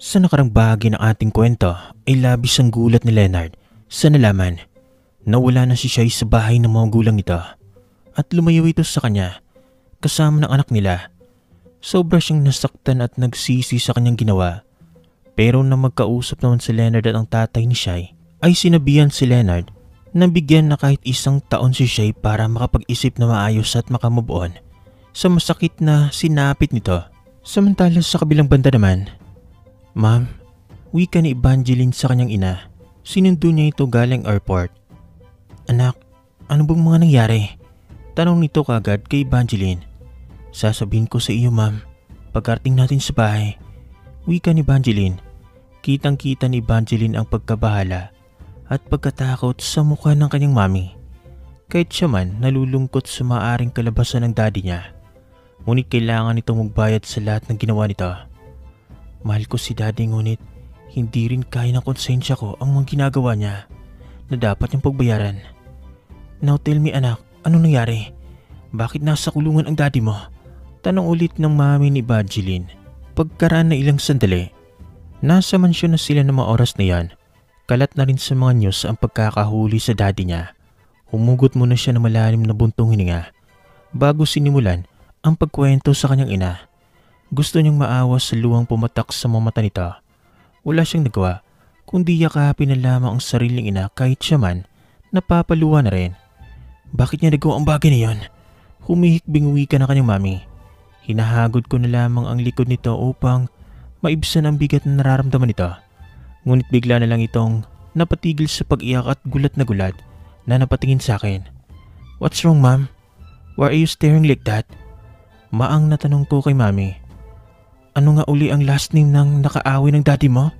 Sa nakarang bahagi ng ating kwento ay labis ang gulat ni Leonard sa nalaman na wala na si Shai sa bahay ng mga gulang nito at lumayo ito sa kanya kasama ng anak nila. Sobra siyang nasaktan at nagsisi sa kanyang ginawa. Pero nang magkausap naman si Leonard at ang tatay ni Shai ay sinabihan si Leonard na bigyan na kahit isang taon si Shai para makapag-isip na maayos at makamove on sa masakit na sinapit nito. Samantala sa kabilang banda naman, "Ma'am," wika ni Evangeline sa kanyang ina. Sinundo niya ito galing airport. "Anak, ano bang mga nangyari?" Tanong nito kagad kay Evangeline. "Sasabihin ko sa iyo, ma'am, pagkarating natin sa bahay," wika ni Evangeline. Kitang-kita ni Evangeline ang pagkabahala at pagkatakot sa mukha ng kanyang mami. Kahit siya man nalulungkot sa maaaring kalabasan ng daddy niya, ngunit kailangan nitong magbayad sa lahat ng ginawa nito. "Mahal ko si daddy ngunit hindi rin kaya ng konsensya ko ang mga ginagawa niya na dapat niyang pagbayaran. Now tell me anak, anong nangyari? Bakit nasa kulungan ang daddy mo?" Tanong ulit ng mami ni Evangeline. Pagkaraan na ilang sandali, nasa mansyon na sila ng mga oras na yan. Kalat na rin sa mga news ang pagkakahuli sa daddy niya. Humugot muna siya ng malalim na buntong hininga bago sinimulan ang pagkwento sa kanyang ina. Gusto niyang maawas sa luwang pumatak sa mga mata nito. Wala siyang nagawa kundi yakapin na lamang ang sariling ina kahit siya man napapaluwa na rin. Bakit niya nagawa ang bagay na yon? Humihikbing wika na kanyang mami. Hinahagod ko na lamang ang likod nito upang maibsan ang bigat na nararamdaman nito. Ngunit bigla na lang itong napatigil sa pag-iyak at gulat na napatingin sa akin. "What's wrong, ma'am? Why are you staring like that?" Maang natanong ko kay mami. "Ano nga uli ang last name ng nakaaway ng daddy mo?"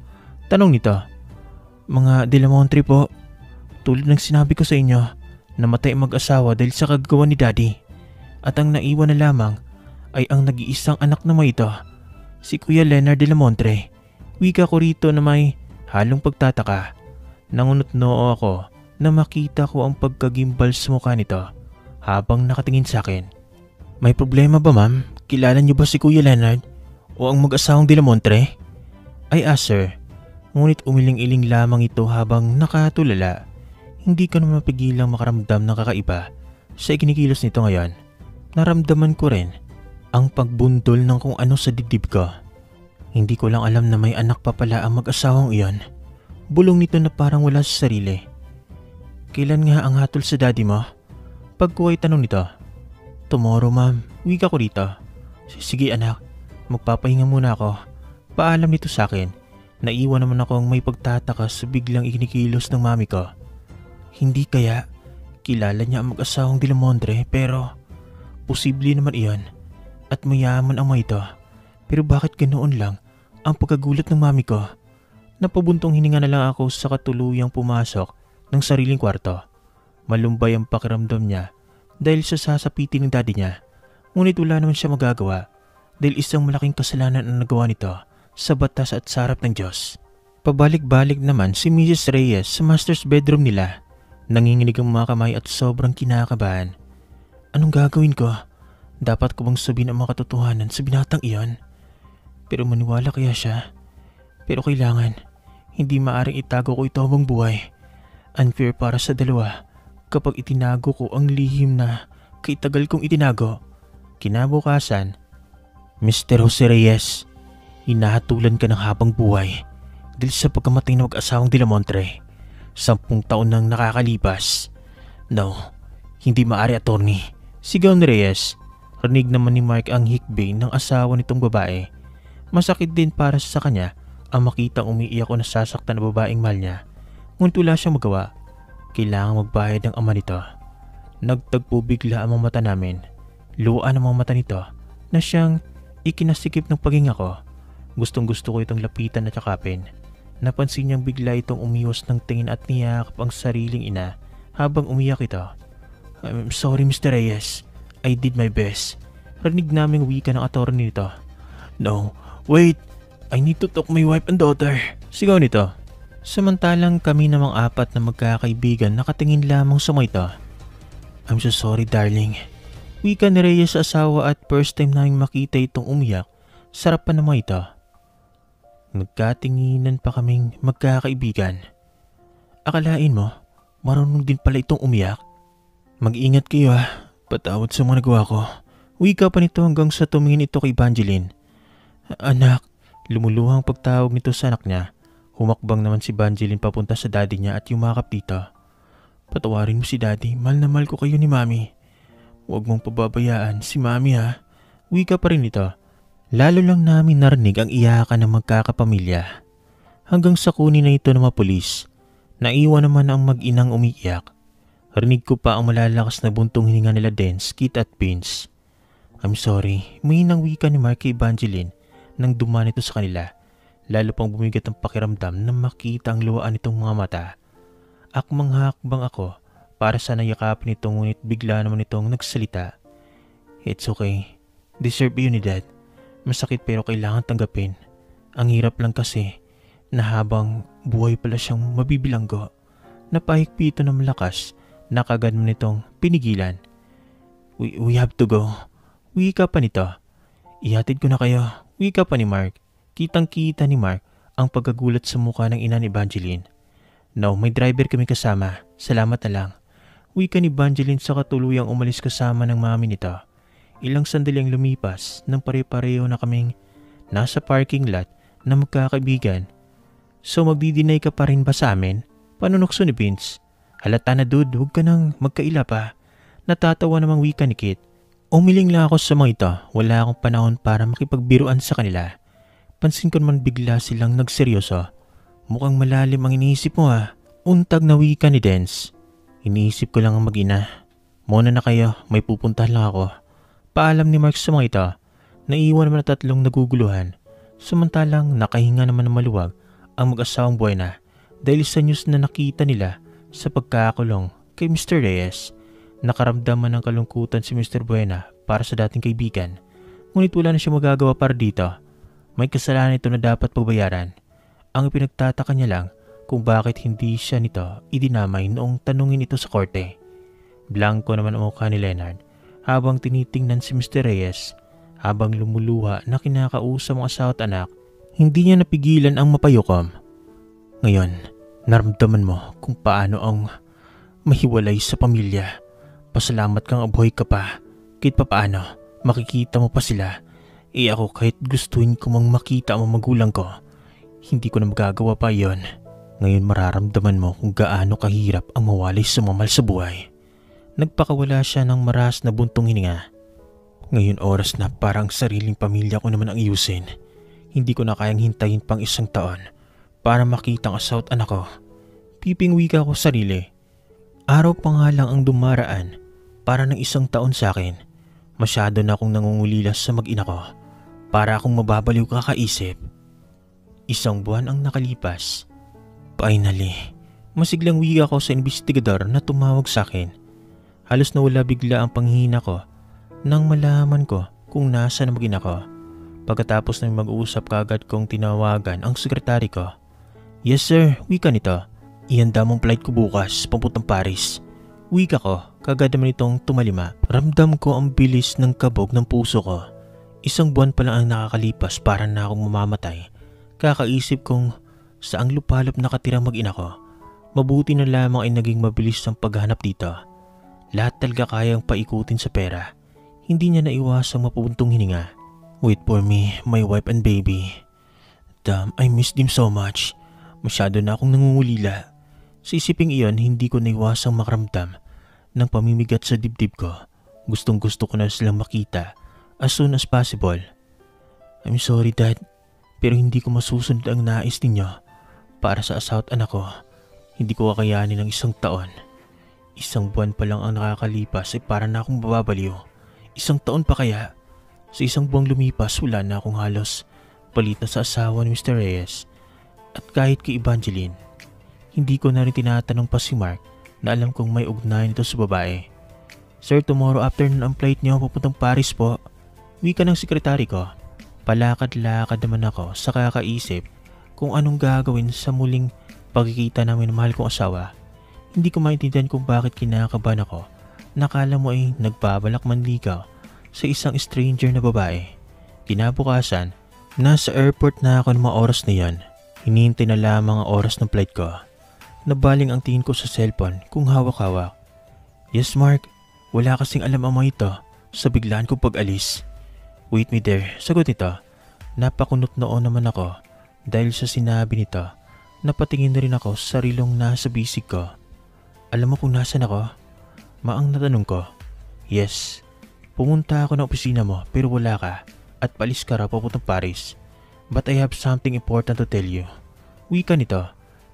Tanong nito. "Mga De La Montre po. Tulad ng sinabi ko sa inyo, namatay ang mag-asawa dahil sa kagagawa ni daddy. At ang naiwan na lamang ay ang nag-iisang anak na may ito, si Kuya Leonard De La Montre." Wika ko rito na may halong pagtataka. Nangunot noo ako na makita ko ang pagkagimbal sa mukha nito habang nakatingin sa akin. "May problema ba, ma'am? Kilala niyo ba si Kuya Leonard o ang mag-asawang De La Montre?" "Ay sir." Ngunit umiling-iling lamang ito habang nakatulala. Hindi ko na mapigilang makaramdam ng kakaiba sa ikinikilos nito ngayon. Naramdaman ko rin ang pagbundol ng kung ano sa dibdib ko. Hindi ko lang alam na may anak pa pala ang mag-asawang iyon. Bulong nito na parang wala sa sarili. "Kailan nga ang hatol sa daddy mo?" Pagkuhay tanong nito. "Tomorrow, ma'am." Wika ko rito. "Sige anak, magpapahinga muna ako." Paalam nito sa akin. Naiwan naman akong may pagtataka sa biglang ikinikilos ng mami ko. Hindi kaya kilala niya ang mag-asawang De La Montre, pero posible naman iyon at mayaman ang mga ito. Pero bakit ganoon lang ang pagkagulat ng mami ko? Napabuntong hininga na lang ako sa katuluyang pumasok ng sariling kwarto. Malumbay ang pakiramdam niya dahil sa sasapitin ng daddy niya. Ngunit wala naman siya magagawa dahil isang malaking kasalanan ang nagawa nito sa batas at sa harap ng Diyos. Pabalik-balik naman si Mrs. Reyes sa master's bedroom nila. Nanginginig ang mga kamay at sobrang kinakabahan. Anong gagawin ko? Dapat ko bang sabihin ang mga katotohanan sa binatang iyon? Pero maniwala kaya siya? Pero kailangan. Hindi maaring itago ko ito habang buhay. Unfair para sa dalawa kapag itinago ko ang lihim na kaitagal kong itinago. Kinabukasan, "Mr. Jose Reyes, hinahatulan ka ng habang buhay dahil sa pagkamatay ng mag-asawang De La Montre. 10 taon nang nakakalipas." "No, hindi maaari, attorney." Sigaw ni Reyes. Rinig naman ni Mark ang hikbi ng asawa nitong babae. Masakit din para sa kanya ang makitang umiiyak o nasasaktan na babaeng mahal niya. Ngunit wala siyang magawa. Kailangang magbayad ng ama nito. Nagtagpo bigla ang mga mata namin. Luwaan ang mga mata nito na siyang ikinasikip ng paghinga ko. Gustong gusto ko itong lapitan at yakapin. Napansin niyang bigla itong umiwas ng tingin at niyakap ang sariling ina habang umiyak ito. "I'm sorry, Mr. Reyes. I did my best." Rinig naming wika ng attorney nito. "No, wait. I need to talk my wife and daughter." Sigaw nito. Samantalang kami namang apat na magkakaibigan nakatingin lamang sa mga ito. "I'm so sorry, darling." Wika ni Reyes sa asawa at first time naming makita itong umiyak sa harapan ng mga ito. Nagkatinginan pa kaming magkakaibigan. Akalain mo, marunong din pala itong umiyak. Mag-ingat kayo patawad sa mga nagawa ko. Wika pa nito hanggang sa tumingin ito kay Evangeline. Anak, lumuluhang pagtawag nito sa anak niya. Humakbang naman si Evangeline papunta sa daddy niya at yumakap dito. Patawarin mo si daddy, mahal na mahal ko kayo ni mami. Huwag mong pababayaan si mami Wika pa rin ito. Lalo lang namin narinig ang iyakan ng magkakapamilya. Hanggang sa kunin na ito ng mga pulis. Naiwan naman ang mag-inang umiiyak. Rinig ko pa ang malalakas na buntong hininga nila Dance, Kit at Vince. I'm sorry, may nang wika ni Mark kay Evangeline nang dumaan ito sa kanila. Lalo pang bumigat ang pakiramdam na makita ang luwaan nitong mga mata. Akmang hakbang ako para sana yakapin ito ngunit bigla naman itong nagsalita. It's okay. Deserve yun ni Dad. Masakit pero kailangan tanggapin. Ang hirap lang kasi na habang buhay pala siyang mabibilanggo. Napahigpito ng malakas na kagad mo nitong pinigilan. We have to go. Wika pa nito. Ihatid ko na kayo. Wika pa ni Mark. Kitang-kita ni Mark ang pagkagulat sa mukha ng ina ni Evangeline. No, may driver kami kasama. Salamat na lang. Wika ni Evangeline sa katuluyang umalis kasama ng mami nito. Ilang sandali ang lumipas nang pare-pareho na kaming nasa parking lot na magkakaibigan. So magdi-deny ka pa rin ba sa amin? Panunokso ni Vince. Halata na dude, huwag ka nang magkaila pa. Natatawa namang wika ni Kit. Umiling lang ako sa mga ito. Wala akong panahon para makipagbiruan sa kanila. Pansin ko naman bigla silang nagseryoso. Mukhang malalim ang iniisip mo Untag na wika ni Dance. Iniisip ko lang ang mag-ina. Muna na kayo, may pupuntahan lang ako. Paalam ni Mark sa mga ito. Naiwan naman na tatlong naguguluhan. Samantalang nakahinga naman ng maluwag ang mag-asawang Buena dahil sa news na nakita nila sa pagkakakulong kay Mr. Reyes. Nakaramdaman ng kalungkutan si Mr. Buena para sa dating kaibigan. Ngunit wala na siya magagawa para dito. May kasalanan ito na dapat pagbayaran. Ang ipinagtataka niya lang kung bakit hindi siya nito idinamay noong tanungin ito sa korte. Blanco naman ang mukha ni Leonard habang tinitingnan si Mr. Reyes. Habang lumuluha na kinakausap ang asawa at anak, hindi niya napigilan ang mapayukom. Ngayon, naramdaman mo kung paano ang mahiwalay sa pamilya. Pasalamat kang abuhay ka pa. Kahit papaano, makikita mo pa sila. Ako kahit gustuin ko mang makita ang magulang ko, hindi ko na magagawa pa yon. Ngayon mararamdaman mo kung gaano kahirap ang mawalay sa mga mahal sa buhay. Nagpakawala siya ng maras na buntong hininga. Ngayon oras na parang sariling pamilya ko naman ang iusin. Hindi ko na kayang hintayin pang isang taon para makita ang asawa at anak ko. Piping wika ko sarili. Araw pa nga lang ang dumaraan para ng isang taon sa akin. Masyado na akong nangungulilas sa mag-ina ko para akong mababaliw kakaisip. Isang buwan ang nakalipas. Finally, masiglang wika ko sa investigador na tumawag sa akin. Halos nawala bigla ang panghihina ko nang malaman ko kung nasa na mag-ina ko. Pagkatapos ng mag-uusap kagad kong tinawagan ang sekretary ko. Yes sir, wika nito. Ihanda mong flight ko bukas, papuntang Paris. Wika ko, kagad naman itong tumalima. Ramdam ko ang bilis ng kabog ng puso ko. Isang buwan pa lang ang nakakalipas para na akong mamamatay. Kakaisip kong saang lupalop nakatira mag-ina ko. Mabuti na lamang ay naging mabilis ang paghanap dito. Lahat talaga kayang paikutin sa pera. Hindi niya naiwasang mapupuntong hininga. Wait for me, my wife and baby. Damn, I miss them so much. Masyado na akong nangungulila. Sa isiping iyon, hindi ko naiwasang makaramdam ng pamimigat sa dibdib ko. Gustong gusto ko na silang makita as soon as possible. I'm sorry dad, pero hindi ko masusunod ang nais ninyo para sa asawa at anak ko. Hindi ko kakayanin ng isang taon. Isang buwan pa lang ang nakakalipas ay para na akong bababaliw. Isang taon pa kaya? Sa isang buwang lumipas, wala na akong halos palit na sa asawa ni Mr. Reyes. At kahit kay Evangeline, hindi ko na rin tinatanong pa si Mark na alam kong may ugnayan ito sa babae. Sir, tomorrow afternoon ang flight niyo papuntang Paris po. Wika ng sekretary ko. Palakad-lakad naman ako sa kakaisip kung anong gagawin sa muling pagkikita namin ng mahal kong asawa. Hindi ko maintindihan kung bakit kinakabahan ako. Nakala mo ay nagbabalak manligaw sa isang stranger na babae. Kinabukasan, Nasa airport na ako ng mga oras na yan. Hinihintay na lamang ang oras ng flight ko. Nabaling ang tingin ko sa cellphone kung hawak-hawak. Yes Mark, wala kasing alam ang mga ito sa biglaan kong pag-alis. Wait me there, sagot nito. Napakunot noon naman ako dahil sa sinabi nito. Napatingin na rin ako sa sarilong nasa bisig ko. Alam mo kung nasan ako? Maang natanong ko. Yes, pumunta ako ng opisina mo pero wala ka at palis ka raw papuntang Paris. But I have something important to tell you. Wika nito,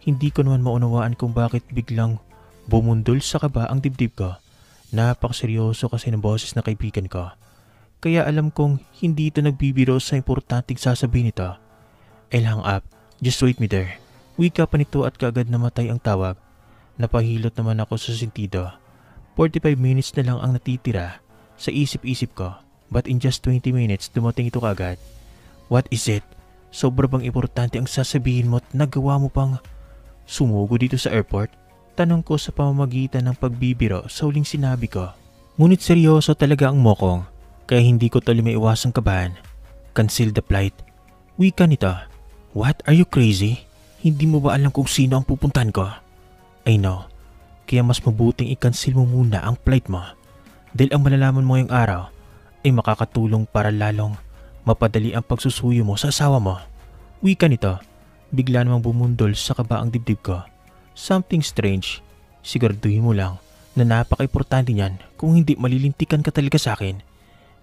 hindi ko naman maunawaan kung bakit biglang bumundol sa kaba ang dibdib ko. Napakaseryoso kasi ng boses na kaibigan ko. Kaya alam kong hindi ito nagbibiro sa importanteng sasabihin nito. I'll hang up, just wait me there. Wika pa nito at kaagad namatay ang tawag. Napahilot naman ako sa sentido. 45 minutes na lang ang natitira sa isip-isip ko. But in just 20 minutes dumating ito kaagad. What is it? Sobra bang importante ang sasabihin mo at nagawa mo pang sumugo dito sa airport? Tanong ko sa pamamagitan ng pagbibiro sa huling sinabi ko. Ngunit seryoso talaga ang mokong kaya hindi ko tuloy maiwasang kabahan. Cancel the flight. Wika nito. What? Are you crazy? Hindi mo ba alam kung sino ang pupuntahan ko? I know. Kaya mas mabuting i-cancel mo muna ang flight mo. Dahil ang malalaman mo ngayong araw ay makakatulong para lalong mapadali ang pagsusuyo mo sa asawa mo. Wika nito. Bigla namang bumundol sa kaba ang dibdib ko. Something strange. Siguraduhin mo lang na napaka-importante niyan kung hindi malilintikan ka talaga sa akin.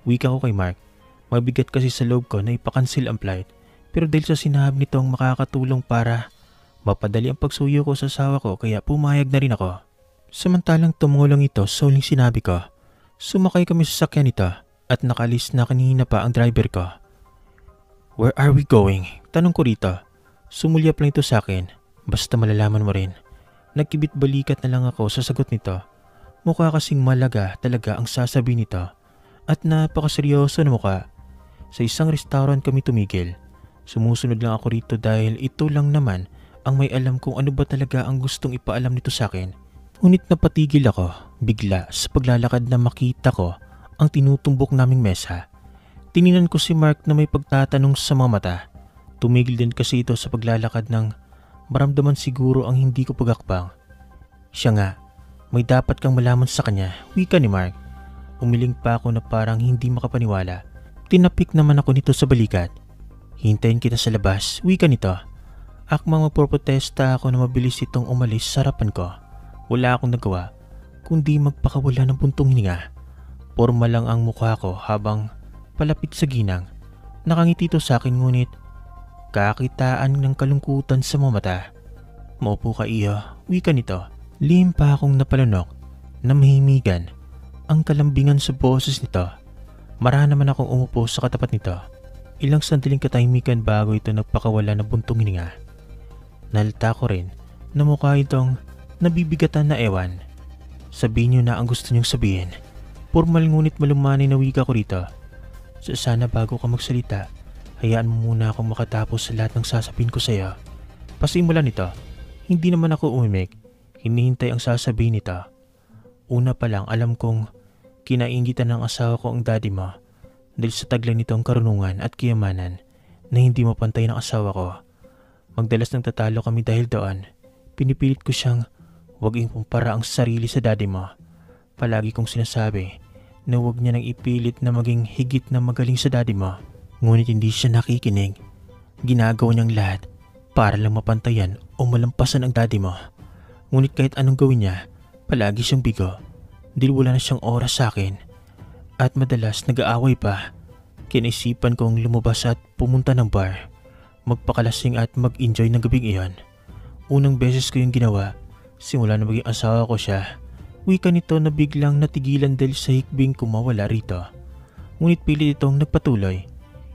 Wika ko kay Mark. Mabigat kasi sa loob ko na ipakancel ang flight. Pero dahil sa sinabi nitong makakatulong para mapadali ang pagsuyo ko sa asawa ko kaya pumayag na rin ako. Samantalang tumulong ito sa huling sinabi ko. Sumakay kami sa sakyan nito at nakalis na kanina pa ang driver ko. Where are we going? Tanong ko rito. Sumulyap lang ito sa akin. Basta malalaman mo rin. Nagkibit balikat na lang ako sa sagot nito. Mukha kasing malaga talaga ang sasabihin nito. At napakaseryoso na mukha. Sa isang restaurant kami tumigil. Sumusunod lang ako rito dahil ito lang naman ang may alam kung ano ba talaga ang gustong ipaalam nito sa akin. Ngunit napatigil ako bigla sa paglalakad na makita ko ang tinutumbok naming mesa. Tininan ko si Mark na may pagtatanong sa mga mata. Tumigil din kasi ito sa paglalakad ng maramdaman siguro ang hindi ko pagakbang. Siya nga, may dapat kang malaman sa kanya, wika ni Mark. Umiling pa ako na parang hindi makapaniwala. Tinapik naman ako nito sa balikat. Hintayin kita sa labas, wika nito. Akmang magpoprotesta ako na mabilis itong umalis sa harapan ko. Wala akong nagawa, kundi magpakawala ng buntong hininga. Porma lang ang mukha ko habang palapit sa ginang. Nakangiti ito sa akin ngunit kakitaan ng kalungkutan sa mga mata. Maupo ka iyo, wika nito. Lihim pa akong napalunok na mahimigan ang kalambingan sa boses nito. Marahan naman akong umupo sa katapat nito. Ilang sandaling katahimikan bago ito nagpakawala ng buntong hininga. Nalita ko rin na mukha itong nabibigatan na ewan. Sabihin niyo na ang gusto niyong sabihin. Formal ngunit malumanay na wika ko rito. Sana bago ka magsalita, hayaan mo muna akong makatapos sa lahat ng sasabihin ko sa iyo. Pasimula nito, hindi naman ako umimik. Hinihintay ang sasabihin nito. Una pa lang alam kong kinaingitan ng asawa ko ang daddy mo dahil sa taglay nitong karunungan at kayamanan na hindi mapantay ng asawa ko. Magdalas ng tatalo kami dahil doon. Pinipilit ko siyang huwag ikumpara ang sarili sa daddy mo. Palagi kong sinasabi na huwag niya nang ipilit na maging higit na magaling sa daddy mo. Ngunit hindi siya nakikinig. Ginagawa niyang lahat para lang mapantayan o malampasan ang daddy mo. Ngunit kahit anong gawin niya, palagi siyang bigo. Dahil wala na siyang oras sa akin. At madalas nag-aaway pa. Kinaisipan kong lumabas at pumunta ng bar. Magpakalasing at mag-enjoy ng gabing iyon. Unang beses ko yung ginawa, simula na maging asawa ko siya. Wika nito na biglang natigilan dahil sa hikbing kumawala rito. Ngunit pilit itong nagpatuloy.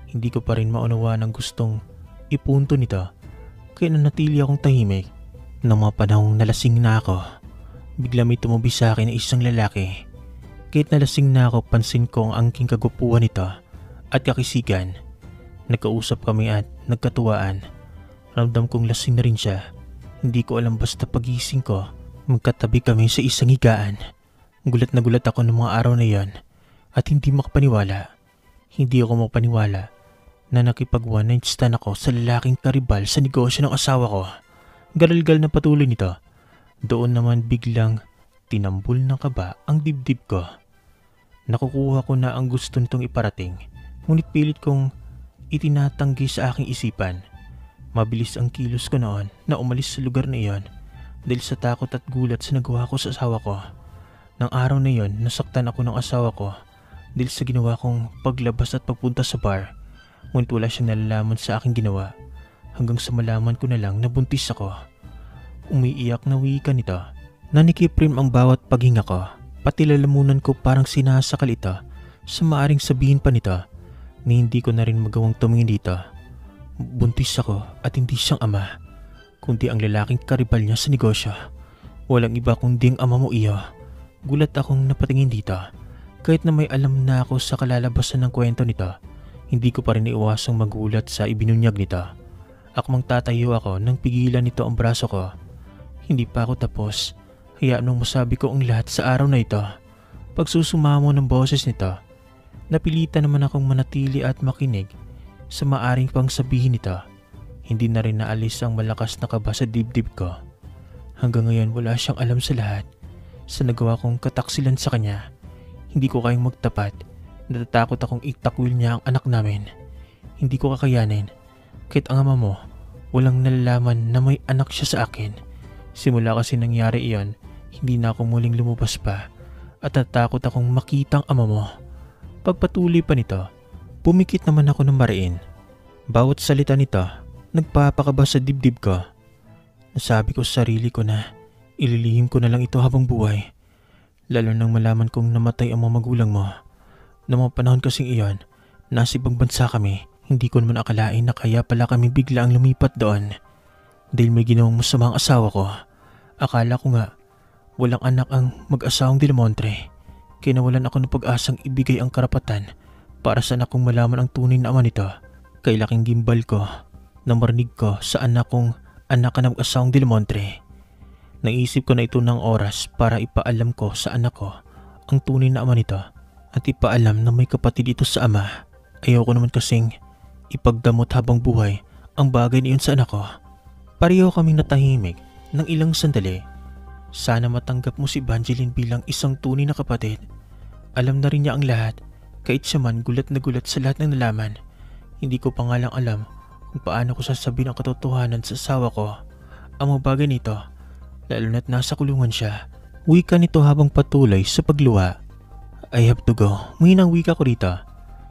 Hindi ko pa rin maunawa ng gustong ipunto nito. Kaya nanatili akong tahimik. Nang mga panahong nalasing na ako, bigla may tumubi sa akin na isang lalaki. Kahit nalasing na ako, pansin ko ang angking kagupuan nito at kakisigan. Nagkausap kami at nagkatuwaan. Ramdam kong lasing na rin siya. Hindi ko alam basta pagising ko, magkatabi kami sa isang higaan. Gulat na gulat ako ng mga araw na yon at hindi makapaniwala. Hindi ako makapaniwala na nakipag one night stand ako sa lalaking karibal sa negosyo ng asawa ko. Garalgal na patuloy nito. Doon naman biglang tinambol ng kaba ang dibdib ko. Nakukuha ko na ang gusto nitong iparating, ngunit pilit kong itinatanggi sa aking isipan. Mabilis ang kilos ko noon na umalis sa lugar na iyon dahil sa takot at gulat sa nagawa ko sa asawa ko. Nang araw na iyon, nasaktan ako ng asawa ko dahil sa ginawa kong paglabas at pagpunta sa bar. Ngunit wala siyang nalalaman sa aking ginawa hanggang sa malaman ko na lang na buntis ako. Umiiyak na wika nito. Nanikiprim ang bawat paghinga ko, pati lalamunan ko parang sinasakal ito sa maaring sabihin pa nito na hindi ko na rin magawang tumingin dito. Buntis ako at hindi siyang ama, kundi ang lalaking karibal niya sa negosyo. Walang iba kundi ang ama mo iyo. Gulat akong napatingin dito. Kahit na may alam na ako sa kalalabasan ng kwento nito, hindi ko pa rin iwasang magulat sa ibinunyag nito. Akmang tatayo ako nang pigilan nito ang braso ko. Hindi pa ako tapos. Hayaan mong masabi ko ang lahat sa araw na ito. Pagsusumamo ng boses nito, napilitan naman akong manatili at makinig sa maaring pang sabihin nito. Hindi na rin naalis ang malakas na kaba sa dibdib ko. Hanggang ngayon wala siyang alam sa lahat. Sa nagawa kong kataksilan sa kanya, hindi ko kayang magtapat. Natatakot akong itakwil niya ang anak namin. Hindi ko kakayanin. Kahit ang ama mo, walang nalalaman na may anak siya sa akin. Simula kasi nangyari iyon, hindi na ako muling lumabas pa at natakot akong makita ang ama mo. Pagpatuloy pa nito, pumikit naman ako ng mariin. Bawat salita nito, nagpapakaba sa dibdib ko. Nasabi ko sa sarili ko na ililihim ko na lang ito habang buhay. Lalo nang malaman kong namatay ang mga magulang mo. Noong mga panahon kasing iyon, nasa ibang bansa kami. Hindi ko naman akalain na kaya pala kami bigla ang lumipat doon. Dahil may ginawang masama ang asawa ko. Akala ko nga, walang anak ang mag-asawang Delmonte. Kaya nawalan ako ng pag-asang ibigay ang karapatan para sa anak kong malaman ang tunay na ama nito. Kay laking gimbal ko na marinig ko sa anak kong anak ka ng mag-asawang Delmonte. Naisip ko na ito ng oras para ipaalam ko sa anak ko ang tunay na ama nito at ipaalam na may kapatid ito sa ama. Ayoko naman kasing ipagdamot habang buhay ang bagay na iyon sa anak ko. Pareho kaming natahimik ng ilang sandali. Sana matanggap mo si Evangeline bilang isang tunay na kapatid. Alam na rin niya ang lahat, kahit siya man gulat na gulat sa lahat ng nalaman. Hindi ko pa nga lang alam kung paano ko sasabihin ang katotohanan sa asawa ko. Ang mga bagay nito, lalo na't nasa kulungan siya. Wika nito habang patuloy sa pagluha. I have to go. Muhinang wika ko rito.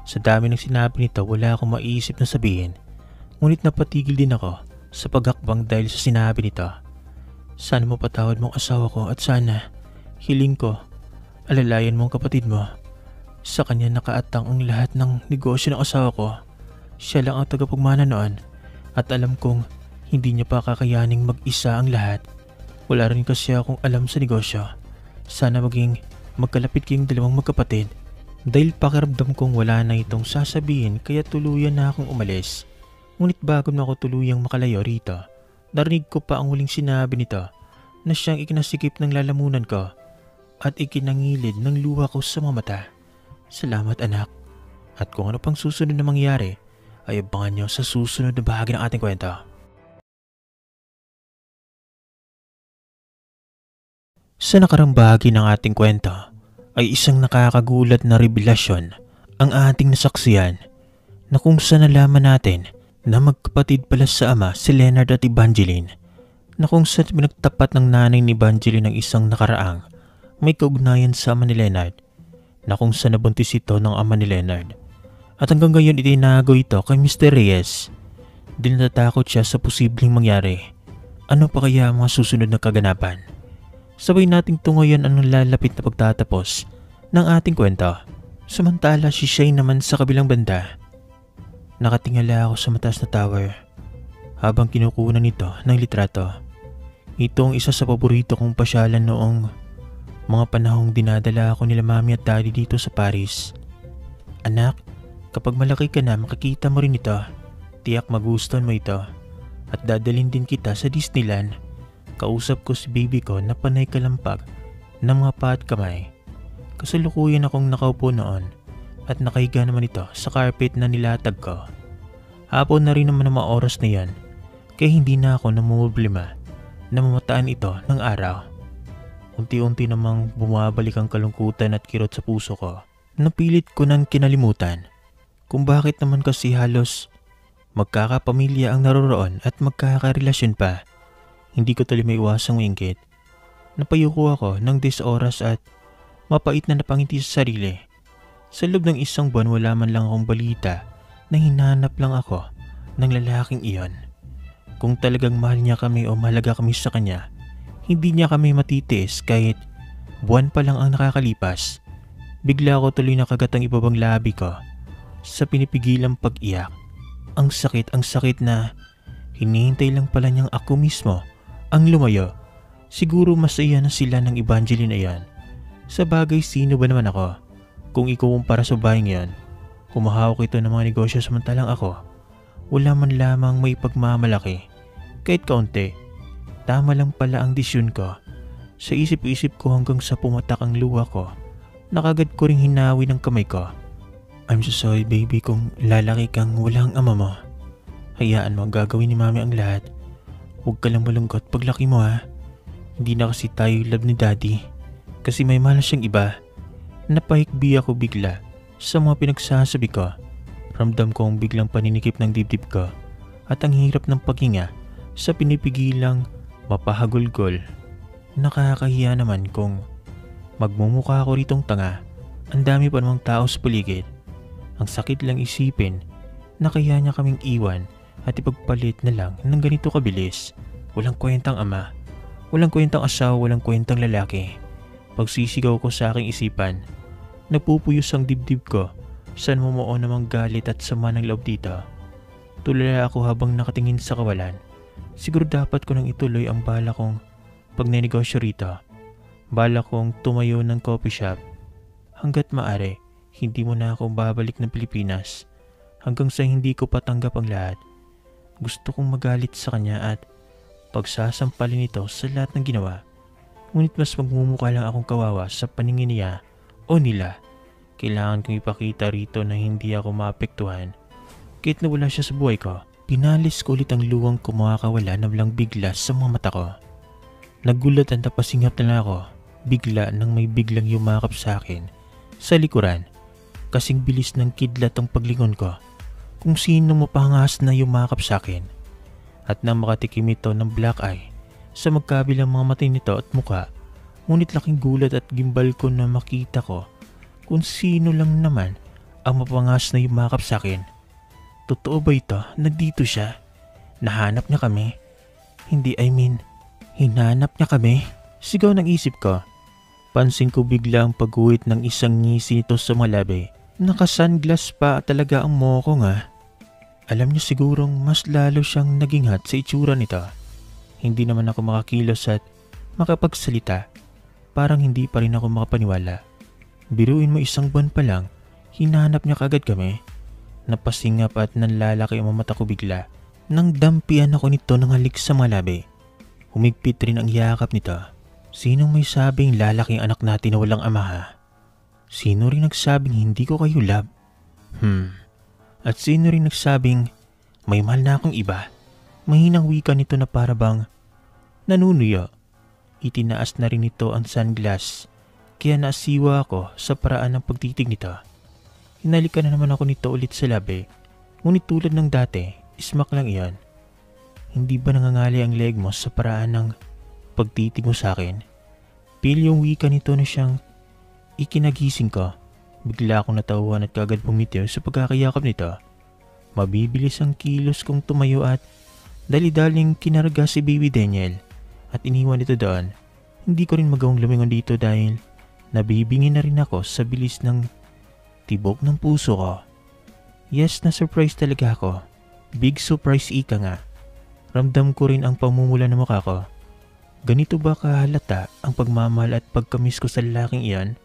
Sa dami ng sinabi nito, wala akong maiisip na sabihin. Ngunit napatigil din ako sa paghakbang dahil sa sinabi nito. Sana mo patawad mong asawa ko at sana, hiling ko, alalayan mo ang kapatid mo. Sa kanya nakaatang ang lahat ng negosyo ng asawa ko. Siya lang ang tagapagmana noon at alam kong hindi niya pa kakayaning mag-isa ang lahat. Wala rin kasi akong alam sa negosyo. Sana maging magkalapit kayong dalawang magkapatid. Dahil pakiramdam kong wala na itong sasabihin kaya tuluyan na akong umalis. Ngunit bago na ako tuluyang makalayo rito, narinig ko pa ang huling sinabi nito na siyang ikinasikip ng lalamunan ko at ikinangilid ng luha ko sa mga mata. Salamat anak. At kung ano pang susunod na mangyari ay abangan niyo sa susunod na bahagi ng ating kwento. Sa nakarang bahagi ng ating kwento ay isang nakakagulat na revelasyon ang ating nasaksiyan na kung saan nalaman natin na magkapatid pala sa ama si Leonard at Evangeline, na kung saan pinagtapat ng nanay ni Evangeline ng isang nakaraang may kaugnayan sa ama ni Leonard, na kung saan nabuntis ito ng ama ni Leonard. At hanggang ngayon itinago ito kay Mr. Reyes. Di natatakot siya sa posibleng mangyari. Ano pa kaya ang mga susunod na kaganapan? Sabay nating tungoyan ang lalapit na pagtatapos ng ating kwento. Samantala si Shane naman sa kabilang banda. Nakatingala ako sa mataas na tower habang kinukunan nito ng litrato. Ito ang isa sa paborito kong pasyalan noong mga panahong dinadala ako nila mami at daddy dito sa Paris. Anak, kapag malaki ka na makikita mo rin ito. Tiyak magustuhan mo ito at dadalhin din kita sa Disneyland. Kausap ko si baby ko na panay kalampag ng mga paa at kamay. Kasalukuyan akong nakaupo noon at nakahiga naman ito sa carpet na nilatag ko. Hapon na rin naman ang mga oras na yan, kaya hindi na ako namumblema na mamataan ito ng araw. Unti-unti namang bumabalik ang kalungkutan at kirot sa puso ko. Napilit ko nang kinalimutan kung bakit naman kasi halos magkakapamilya ang naroroon at magkakarelasyon pa. Hindi ko tuloy may iwasang maingkit. Napayuko ako ng 10 oras at mapait na napangiti sa sarili. Sa loob ng isang buwan wala man lang akong balita na hinanap lang ako ng lalaking iyon. Kung talagang mahal niya kami o mahalaga kami sa kanya, hindi niya kami matitiis kahit buwan pa lang ang nakakalipas. Bigla ako tuloy nakagat ang ibabang labi ko sa pinipigilang pag-iyak. Ang sakit na hinihintay lang pala niyang ako mismo ang lumayo. Siguro masaya na sila ng Evangeline na yan. Sa bagay, sino ba naman ako kung ikukumpara sa bahay ngayon? Kumahawak ito ng mga negosyo samantalang ako wala man lamang may pagmamalaki kahit kaunti. Tama lang pala ang desisyon ko. Sa isip-isip ko hanggang sa pumatak ang luha ko, nakagad ko ring hinawi ng kamay ko. I'm so sorry baby kung lalaki kang walang ama mo. Hayaan mo, gagawin ni mami ang lahat. Huwag ka lang malungkot paglaki mo ha. Hindi na kasi tayo love ni daddy. Kasi may mahal siyang iba. Napahikbi ako bigla sa mga pinagsasabi ko. Ramdam ko ang biglang paninikip ng dibdib ko at ang hirap ng paghinga sa pinipigilang mapahagulgol. Nakakahiya naman kung magmumukha ako ritong tanga. Ang dami pa namang tao sa paligid. Ang sakit lang isipin na kaya niya kaming iwan at ipagpalit na lang ng ganito kabilis. Walang kwentang ama, walang kwentang asawa, walang kwentang lalaki. Pagsisigaw ko sa aking isipan, napupuyos ang dibdib ko sa namumuo namang galit at sama ng loob dito. Tulala ako habang nakatingin sa kawalan. Siguro dapat ko nang ituloy ang bala kong pagnenegosyo rito. Bala kong tumayo ng coffee shop. Hanggat maaari, hindi mo na ako babalik ng Pilipinas hanggang sa hindi ko patanggap ang lahat. Gusto kong magalit sa kanya at pagsasampalin ito sa lahat ng ginawa. Ngunit mas magmumukha lang akong kawawa sa paningin niya o nila. Kailangan kong ipakita rito na hindi ako maapektuhan. Kahit nawala siya sa buhay ko, pinalis ko ulit ang luwang kumakawala na walang bigla sa mga mata ko. Nagulat at napasingap na lang ako bigla nang may biglang yumakap sa akin sa likuran. Kasing bilis ng kidlat ang paglingon ko kung sino mapangas na yumakap sa akin. At nang makatikim ito ng black eye sa magkabilang mga mata nito at mukha, ngunit laking gulat at gimbal ko na makita ko kung sino lang naman ang mapangas na yumakap sa akin. Totoo ba ito? Nandito siya? Nahanap niya kami? Hindi, hinanap niya kami? Sigaw ng isip ko. Pansin ko bigla ang pagguhit ng isang ngisi nito sa mga labi. Naka-sunglass pa talaga ang moko nga. Alam niyo sigurong mas lalo siyang naging hot sa itsura nito. Hindi naman ako makakilos at makapagsalita. Parang hindi pa rin ako makapaniwala. Biruin mo, isang buwan pa lang, hinanap niya kagad kami. Napasingap at nanlalaki ang mata ko bigla. Nang dampian ako nito ng halik sa mga labi. Humigpit rin ang yakap nito. Sinong may sabing lalaki ang anak natin na walang ama ha? Sino rin nagsabing hindi ko kayo love? At sino rin nagsabing may mahal na akong iba? Mahinang wika nito na para bang nanunuyo. Itinaas na rin nito ang sunglass kaya naasiwa ako sa paraan ng pagtitig nito. Hinalikan na naman ako nito ulit sa labi. Ngunit tulad ng dati, ismak lang iyon. Hindi ba nangangali ang leg mo sa paraan ng pagtitig mo sa akin? Pil yung wika nito na siyang ikinagising ko. Bigla akong natauhan at kagad bumitiw sa pagkakayakap nito. Mabibilis ang kilos kong tumayo at dali-daling kinarga si Baby Daniel at iniwan ito doon. Hindi ko rin magawang lumingon dito dahil nabibingin na rin ako sa bilis ng tibok ng puso ko. Yes, na-surprise talaga ako. Big surprise ika nga. Ramdam ko rin ang pamumula ng mukha ko. Ganito ba kahalata ang pagmamahal at pagkamis ko sa lalaking iyon?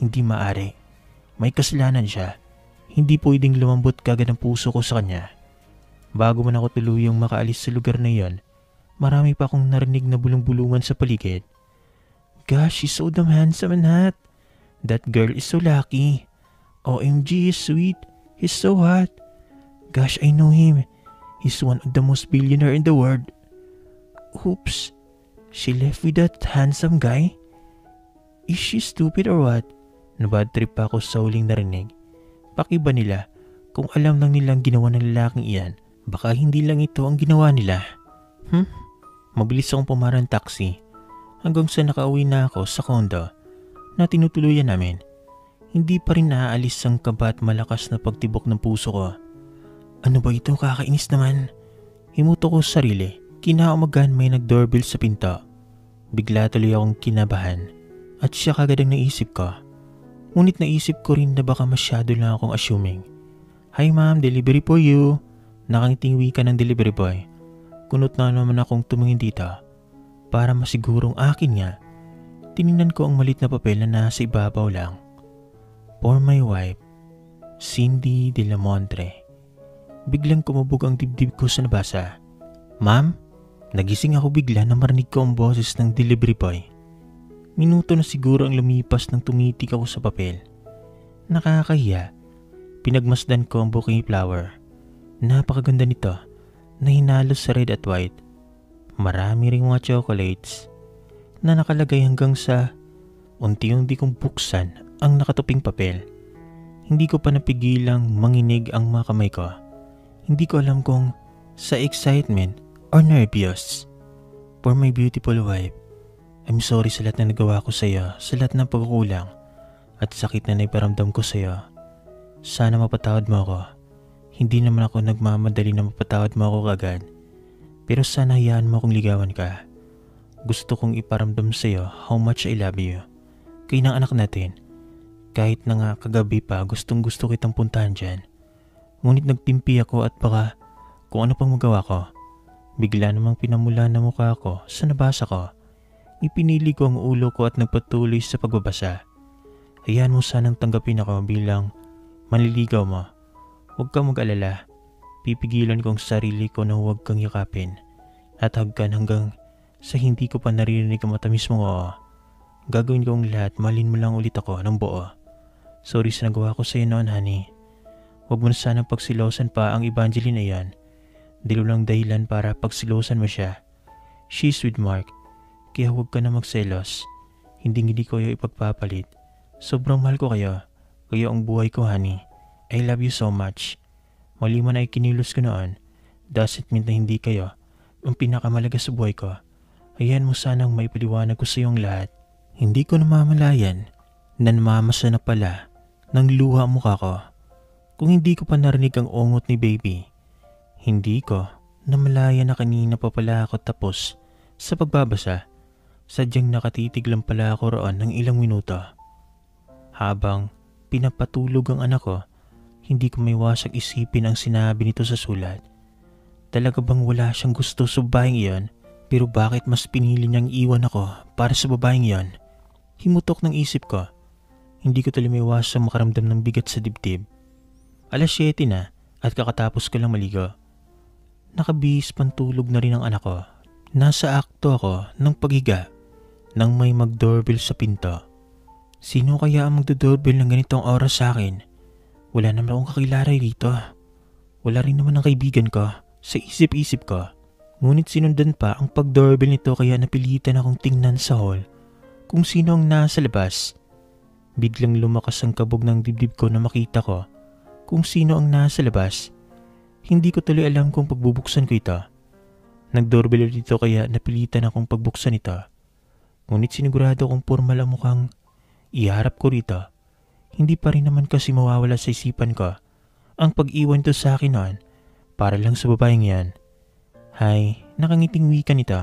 Hindi maaari. May kasalanan siya. Hindi pwedeng lumambot kagad ang puso ko sa kanya. Bago man ako tuluyang makaalis sa lugar na iyon, marami pa akong narinig na bulong-bulungan sa paligid. Gosh, she's so damn handsome and hot. That girl is so lucky. OMG, he's sweet. He's so hot. Gosh, I know him. He's one of the most billionaire in the world. Oops. She left with that handsome guy? Is she stupid or what? Nabad trip pa ako sa huling narinig. Pakiba nila kung alam lang nilang ginawa ng lalaking iyan. Baka hindi lang ito ang ginawa nila. Mabilis akong pumarang taxi hanggang sa nakauwi na ako sa condo na tinutuluyan namin. Hindi pa rin naaalis ang kaba at malakas na pagtibok ng puso ko. Ano ba ito, kakainis naman? Himuto ko sa sarili. Kinaumagan may nag-doorbell sa pinto. Bigla tuloy akong kinabahan at siya kagad ang naisip ko. Ngunit naisip ko rin na baka masyado lang akong assuming. Hi ma'am, delivery for you. Nakangiting wika ng delivery boy. Kunot na naman akong tumingin dito. Para masigurong akin nga. Tiningnan ko ang malit na papel na nasa ibabaw lang. For my wife, Cindy De La Montre. Biglang kumabog ang dibdib ko sa nabasa. Ma'am? Nagising ako bigla na marinig ko ang boses ng delivery boy. Minuto na siguro ang lumipas nang tumitik ako sa papel. Nakakahiya. Pinagmasdan ko ang bouquet flower. Napakaganda nito na hinalos sa red at white. Marami ring mga chocolates na nakalagay hanggang sa unti-unti kong buksan ang nakatuping papel. Hindi ko pa napigilang manginig ang mga kamay ko. Hindi ko alam kung sa excitement or nervous. For my beautiful wife, I'm sorry sa lahat na nagawa ko sa iyo, sa lahat ng pagkukulang at sakit na naiparamdam ko sa iyo. Sana mapatawad mo ako. Hindi naman ako nagmamadali na mapatawad mo ako kagad. Pero sana hayaan mo akong ligawan ka. Gusto kong iparamdam sa iyo how much I love you. Kayo ng anak natin. Kahit na nga kagabi pa gustong gusto kitang puntahan dyan. Ngunit nagtimpi ako at baka kung ano pang magawa ko. Bigla namang pinamula na mukha ko sa nabasa ko. Ipinili ko ang ulo ko at nagpatuloy sa pagbabasa. Hayaan mo sanang tanggapin ako bilang manliligaw mo. Huwag kang mag-alala. Pipigilan ko ang sarili ko na huwag kang yakapin at hagkan hanggang sa hindi ko pa naririnig ang matamis mong oo. Gagawin ko ang lahat, malin mo lang ulit ako ng buo. Sorry sa nagawa ko sa iyo noon, honey. Huwag mo na sanang pagsilosan pa ang Evangeline na yan. Dilo lang dahilan para pagsilosan mo siya. She's with Mark, kaya huwag ka na magselos. Hindi ko kayo ipagpapalit. Sobrang mahal ko kayo. Kayo ang buhay ko, honey. I love you so much. Mali man ay kinilos ko noon. Doesn't mean na hindi kayo ang pinakamalaga sa buhay ko. Hayaan mo sanang maipaliwanag ko sa iyong lahat. Hindi ko namamalayan na namamasa na pala ng luha ang mukha ko. Kung hindi ko pa narinig ang ungot ni baby, hindi ko namalaya na kanina pa pala ako tapos sa pagbabasa. Sadyang nakatitig lang pala ako roon ng ilang minuto. Habang pinapatulog ang anak ko, hindi ko maiwasang isipin ang sinabi nito sa sulat. Talaga bang wala siyang gusto sa babaeng iyon? Pero bakit mas pinili niyang iwan ako para sa babaeng iyon? Himutok ng isip ko. Hindi ko tuloy maiwasang makaramdam ng bigat sa dibdib. Alas 7 na at kakatapos ko lang maligo. Nakabihis pantulog na rin ang anak ko. Nasa akto ako ng paghiga nang may mag-doorbell sa pinto. Sino kaya ang magdo-doorbell ng ganitong oras sa akin? Wala naman akong kakilala rito. Wala rin naman ang kaibigan ko sa isip-isip ko. Ngunit sinundan pa ang pag-doorbell nito kaya napilitan akong tingnan sa hall kung sino ang nasa labas. Biglang lumakas ang kabog ng dibdib ko na makita ko kung sino ang nasa labas. Hindi ko tuloy alam kung pagbubuksan ko ito. Nag-doorbell dito kaya napilitan akong pagbuksan ito. Ngunit sinigurado kong formal ang mukhang iharap ko rito. Hindi pa rin naman kasi mawawala sa isipan ko ang pag-iwan to sa akin noon para lang sa babaeng yan. Hay, nakangiting wika nito.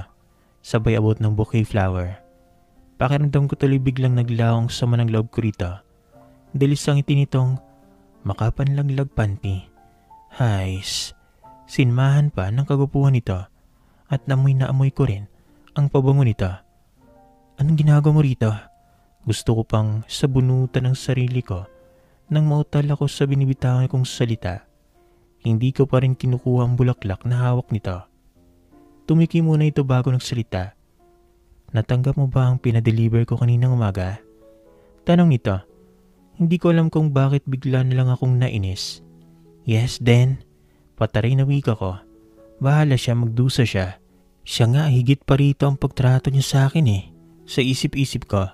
Sabay abot ng bouquet flower. Pakiramdam ko tuloy biglang naglawang sama ng loob ko rito. Dalis ang ngiti nitong makapanlaglag panty. Hays, sinmahan pa ng kagupuhan nito at namoy na amoy ko rin ang pabango nito. Anong ginagawa mo rito? Gusto ko pang sabunutan ng sarili ko nang mautal ako sa binibitawan kong salita. Hindi ko pa rin kinukuha ang bulaklak na hawak nito. Tumiki muna ito bago nagsalita. Natanggap mo ba ang pinadeliver ko kaninang umaga? Tanong nito. Hindi ko alam kung bakit bigla na lang akong nainis. Yes, then. Pataray na wika ko. Bahala siya, magdusa siya. Siya nga, higit pa rito ang pagtrato niya sa akin eh. Sa isip-isip ko,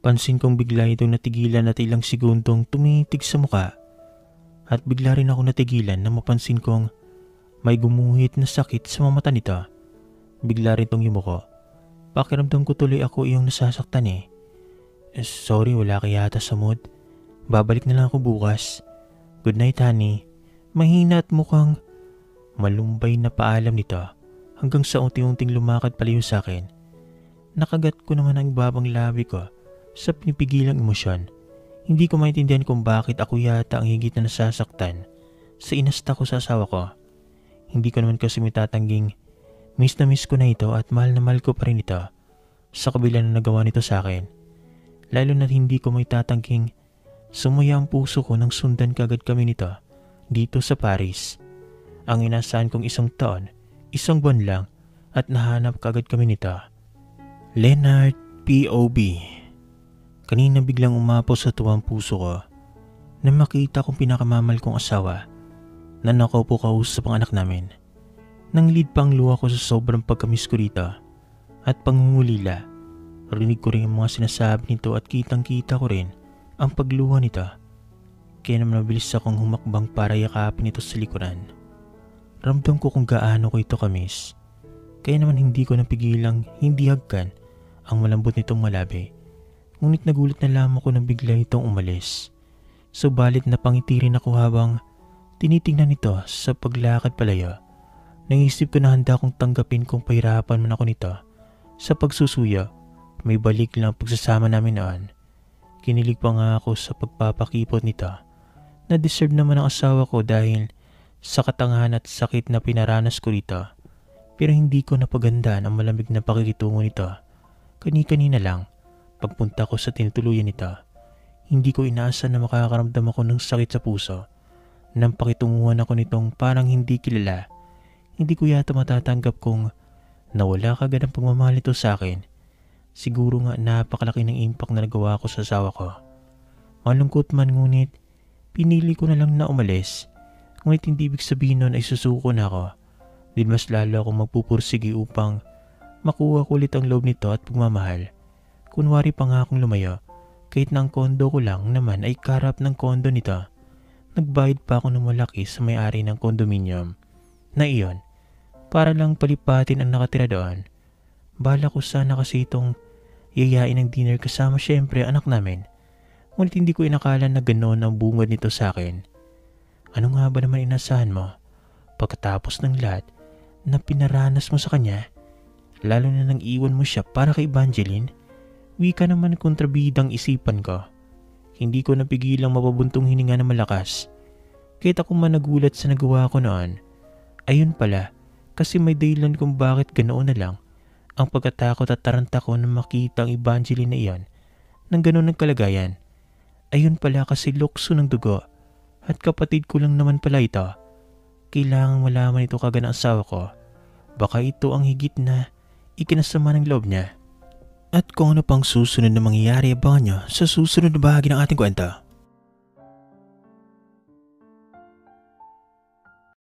pansin kong bigla itong natigilan at ilang segundong tumitig sa muka. At bigla rin ako natigilan na mapansin kong may gumuhit na sakit sa mga mata nito. Bigla rin itong yumuko. Pakiramdam ko tuloy ako iyong nasasaktan eh. Sorry, wala ka yata sa mood. Babalik na lang ako bukas. Good night, honey. Mahina at mukhang malumbay na paalam nito hanggang sa unti-unting lumakad palayo sa akin. Nakagat ko naman ang babang labi ko sa pinipigilang emosyon. Hindi ko maintindihan kung bakit ako yata ang higit na nasasaktan sa inasta ko sa asawa ko. Hindi ko naman kasi matatangging miss na miss ko na ito at mahal na mahal ko pa rin ito sa kabila na nagawa nito sa akin. Lalo na hindi ko maitatangking sumaya ang puso ko nang sundan kagad kami nito dito sa Paris. Ang inasahan kong 1 taon, 1 buwan lang at nahanap kagad kami nito. Leonard POB. Kanina biglang umapos sa tuwang puso ko na makita kong pinakamamahal kong asawa na nakaupo kausap ang anak namin. Nanglid pa ang luha ko sa sobrang pagkamiss ko dito at pangungulila. Rinig ko rin ang mga sinasabi nito at kitang-kita ko rin ang pagluha nito. Kaya naman mabilis akong humakbang para yakapin ito sa likuran. Ramdam ko kung gaano ko ito kamiss. Kaya naman hindi ko napigilang hindi hagkan ang malambot nitong malabi. Ngunit nagulat na lamang ko nang bigla itong umalis. Subalit napangiti rin ako habang tinitingnan ito sa paglakad palayo. Naisip ko na handa kong tanggapin kung pahirapan man ako nito. Sa pagsusuyo, may balik lang ang pagsasama namin noon. Kinilig pa nga ako sa pagpapakipot nito. Na-deserve naman ang asawa ko dahil sa katangahan at sakit na pinaranas ko rito. Pero hindi ko napagandaan ang malamig na pakikitungo nito. Kani-kanina lang, pagpunta ko sa tinutuluyan nito, hindi ko inaasahan na makakaramdam ako ng sakit sa puso. Nang pakitunguhan ako nitong parang hindi kilala, hindi ko yata matatanggap kung nawala kagad ang pagmamahal nito sa akin. Siguro nga napakalaki ng impact na nagawa ko sa asawa ko. Malungkot man ngunit, pinili ko na lang na umalis. Ngunit hindi ibig sabihin nun ay susuko na ako. Din mas lalo akong magpupursigi upang makuha ko ulit ang loob nito at pagmamahal. Kunwari pa nga akong lumayo, kahit na ang kondo ko lang naman ay karap ng kondo nito. Nagbayad pa ako ng malaki sa may-ari ng condominium na iyon para lang palipatin ang nakatira doon. Bala ko sana kasi itong yayain ng dinner kasama syempre anak namin. Ngunit hindi ko inakala na ganoon ang bungad nito sa akin. Ano nga ba naman inasahan mo? Pagkatapos ng lahat na pinaranas mo sa kanya, lalo na nang iwan mo siya para kay Evangeline, wika naman kontrabidang isipan ko. Hindi ko napigilang mapabuntong hininga na malakas. Kahit ako man nagulat sa nagawa ko noon. Ayun pala, kasi may dahilan kung bakit ganoon na lang ang pagkatakot at taranta ko na makita ang Evangeline na iyon ng ganoon ng kalagayan. Ayun pala kasi lukso ng dugo at kapatid ko lang naman pala ito. Kailangang malaman ito kagad ng asawa ko. Baka ito ang higit na ikinasama ng loob niya. At kung ano pang susunod na mangyayari, abangan nyo sa susunod na bahagi ng ating kwento.